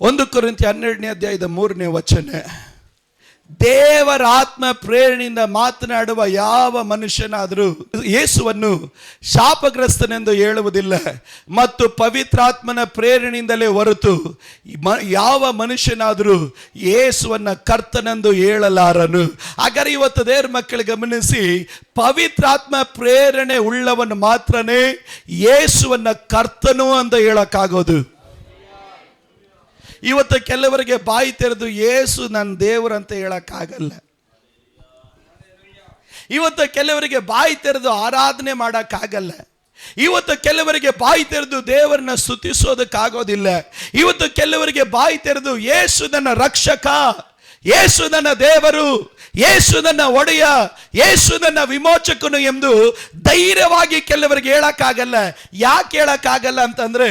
1 ಕೊರಿಂಥಿ 12ನೇ ಅಧ್ಯಾಯದ 3ನೇ ವಚನ. ದೇವರ ಆತ್ಮ ಪ್ರೇರಣೆಯಿಂದ ಮಾತನಾಡುವ ಯಾವ ಮನುಷ್ಯನಾದರೂ ಯೇಸುವನ್ನು ಶಾಪಗ್ರಸ್ತನೆಂದು ಹೇಳುವುದಿಲ್ಲ, ಮತ್ತು ಪವಿತ್ರಾತ್ಮನ ಪ್ರೇರಣೆಯಿಂದಲೇ ಹೊರತು ಯಾವ ಮನುಷ್ಯನಾದರೂ ಯೇಸುವನ್ನ ಕರ್ತನೆಂದು ಹೇಳಲಾರನು. ಹಾಗಾದರೆ ಇವತ್ತು ದೇವರ ಮಕ್ಕಳು ಗಮನಿಸಿ, ಪವಿತ್ರಾತ್ಮ ಪ್ರೇರಣೆ ಉಳ್ಳವನು ಮಾತ್ರನೇ ಯೇಸುವನ್ನ ಕರ್ತನು ಅಂತ ಹೇಳಕ್ಕಾಗೋದು. ಇವತ್ತು ಕೆಲವರಿಗೆ ಬಾಯಿ ತೆರೆದು ಯೇಸು ನನ್ನ ದೇವರು ಅಂತ ಹೇಳಕ್ಕಾಗಲ್ಲ. ಇವತ್ತು ಕೆಲವರಿಗೆ ಬಾಯಿ ತೆರೆದು ಆರಾಧನೆ ಮಾಡಕ್ಕಾಗಲ್ಲ. ಇವತ್ತು ಕೆಲವರಿಗೆ ಬಾಯಿ ತೆರೆದು ದೇವರನ್ನ ಸ್ತುತಿಸೋದಕ್ಕಾಗೋದಿಲ್ಲ. ಇವತ್ತು ಕೆಲವರಿಗೆ ಬಾಯಿ ತೆರೆದು ಯೇಸು ನನ್ನ ರಕ್ಷಕ, ಯೇಸು ನನ್ನ ದೇವರು, ಯೇಸು ನನ್ನ ಒಡೆಯ, ಯೇಸು ನನ್ನ ವಿಮೋಚಕನು ಎಂದು ಧೈರ್ಯವಾಗಿ ಕೆಲವರಿಗೆ ಹೇಳಕ್ಕಾಗಲ್ಲ. ಯಾಕೆ ಹೇಳಕ್ಕಾಗಲ್ಲ ಅಂತಂದ್ರೆ,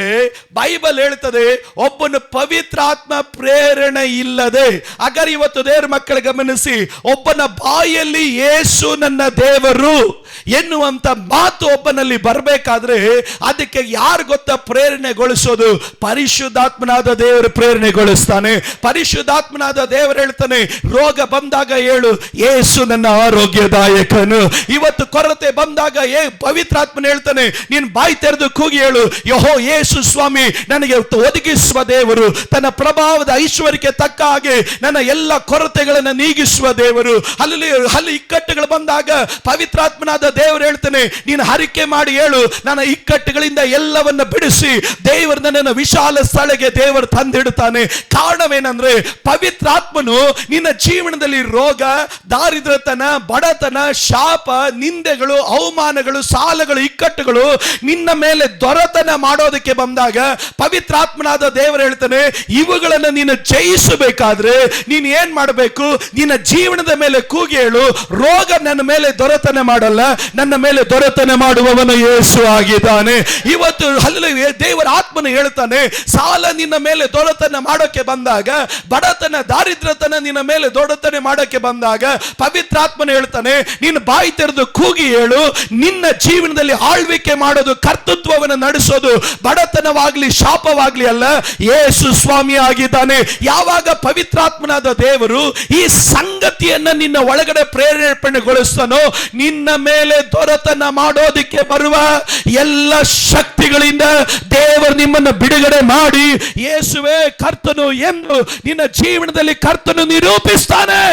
ಬೈಬಲ್ ಹೇಳ್ತದೆ ಒಬ್ಬನು ಪವಿತ್ರಾತ್ಮ ಪ್ರೇರಣೆ ಇಲ್ಲದೆ. ಹಾಗಾದ್ರೆ ಇವತ್ತು ದೇವರ ಮಕ್ಕಳ ಗಮನಿಸಿ, ಒಬ್ಬನ ಬಾಯಲ್ಲಿ ಯೇಸು ನನ್ನ ದೇವರು ಎನ್ನುವಂತ ಮಾತು ಒಬ್ಬನಲ್ಲಿ ಬರಬೇಕಾದ್ರೆ ಅದಕ್ಕೆ ಯಾರು ಗೊತ್ತಾ ಪ್ರೇರಣೆಗೊಳಿಸೋದು? ಪರಿಶುದ್ಧಾತ್ಮನಾದ ದೇವರು ಪ್ರೇರಣೆಗೊಳಿಸ್ತಾನೆ. ಪರಿಶುದ್ಧಾತ್ಮನಾದ ದೇವರು ಹೇಳ್ತಾನೆ, ರೋಗ ಬಂದಾಗ ಹೇಳು ಯೇಸು ನನ್ನ ಆರೋಗ್ಯದಾಯಕನು. ಇವತ್ತು ಕೊರತೆ ಬಂದಾಗ ಪವಿತ್ರಾತ್ಮನ ಹೇಳ್ತಾನೆ, ನೀನು ಬಾಯಿ ತೆರೆದು ಕೂಗಿ ಹೇಳು, ಯಹೋ ಯೇಸು ಸ್ವಾಮಿ ನನಗೆ ಒದಗಿಸುವ ದೇವರು, ತನ್ನ ಪ್ರಭಾವದ ಐಶ್ವರ್ಯಕ್ಕೆ ತಕ್ಕ ಹಾಗೆ ನನ್ನ ಎಲ್ಲ ಕೊರತೆಗಳನ್ನು ನೀಗಿಸುವ ದೇವರು. ಅಲ್ಲಿ ಇಕ್ಕಟ್ಟುಗಳು ಬಂದಾಗ ಪವಿತ್ರಾತ್ಮನಾದ ದೇವರು ಹೇಳ್ತಾನೆ, ನೀನು ಹರಿಕೆ ಮಾಡಿ ಹೇಳು, ನನ್ನ ಇಕ್ಕಟ್ಟುಗಳಿಂದ ಎಲ್ಲವನ್ನ ಬಿಡಿಸಿ ದೇವರು ನನ್ನನ್ನು ವಿಶಾಲ ಸ್ಥಳಕ್ಕೆ ದೇವರು ತಂದಿಡುತ್ತಾನೆ. ಕಾರಣವೇನೆಂದ್ರೆ, ಪವಿತ್ರಾತ್ಮನು ನಿನ್ನ ಜೀವನದಲ್ಲಿ ರೋಗ, ದಾರಿದ್ರತನ, ಬಡತನ, ಶಾಪ, ನಿಂದೆಗಳು, ಅವಮಾನಗಳು, ಸಾಲಗಳು, ಇಕ್ಕಟ್ಟುಗಳು ನಿನ್ನ ಮೇಲೆ ದೊರೆತನ ಮಾಡೋದಕ್ಕೆ ಬಂದಾಗ ಪವಿತ್ರಾತ್ಮನಾದ ದೇವರು ಹೇಳ್ತಾನೆ, ಇವುಗಳನ್ನು ನೀನು ಜಯಿಸಬೇಕಾದ್ರೆ ನೀನು ಏನ್ ಮಾಡಬೇಕು? ನಿನ್ನ ಜೀವನದ ಮೇಲೆ ಕೂಗಿ ಹೇಳು, ರೋಗ ನನ್ನ ಮೇಲೆ ದೊರೆತನ ಮಾಡಲ್ಲ, ನನ್ನ ಮೇಲೆ ದೊರೆತನ ಮಾಡುವವನು ಯೇಸು ಆಗಿದ್ದಾನೆ. ಇವತ್ತು ದೇವರ ಆತ್ಮನ ಹೇಳ್ತಾನೆ, ಸಾಲ ನಿನ್ನ ಮೇಲೆ ದೊರೆತನ ಮಾಡೋಕೆ ಬಂದಾಗ, ಬಡತನ, ದಾರಿದ್ರತನ ನಿನ್ನ ಮೇಲೆ ದೊರೆತನ ಮಾಡೋಕೆ ಬಂದಾಗ ಪವಿತ್ರಾತ್ಮನ ಹೇಳ್ತಾನೆ, ನೀನು ಬಾಯಿ ತೆರೆದು ಕೂಗಿ ಹೇಳು, ನಿನ್ನ ಜೀವನದಲ್ಲಿ ಆಳ್ವಿಕೆ ಮಾಡೋದು, ಕರ್ತೃತ್ವವನ್ನು ನಡೆಸೋದು ಬಡತನವಾಗ್ಲಿ ಶಾಪವಾಗ್ಲಿ ಅಲ್ಲ, ಯೇಸು ಸ್ವಾಮಿ ಆಗಿದ್ದಾನೆ. ಯಾವಾಗ ಪವಿತ್ರಾತ್ಮನಾದ ದೇವರು ಈ ಸಂಗತಿಯನ್ನ ನಿನ್ನ ಒಳಗಡೆ ಪ್ರೇರೇಪಣೆಗೊಳಿಸ್ತಾನೋ, ನಿನ್ನ ಮೇಲೆ ದೊರೆತನ ಮಾಡೋದಕ್ಕೆ ಬರುವ ಎಲ್ಲ ಶಕ್ತಿಗಳಿಂದ ದೇವರು ನಿಮ್ಮನ್ನು ಬಿಡುಗಡೆ ಮಾಡಿ ಯೇಸುವೇ ಕರ್ತನು ಎಂದು ನಿನ್ನ ಜೀವನದಲ್ಲಿ ಕರ್ತನು ನಿರೂಪಿಸ್ತಾನೆ.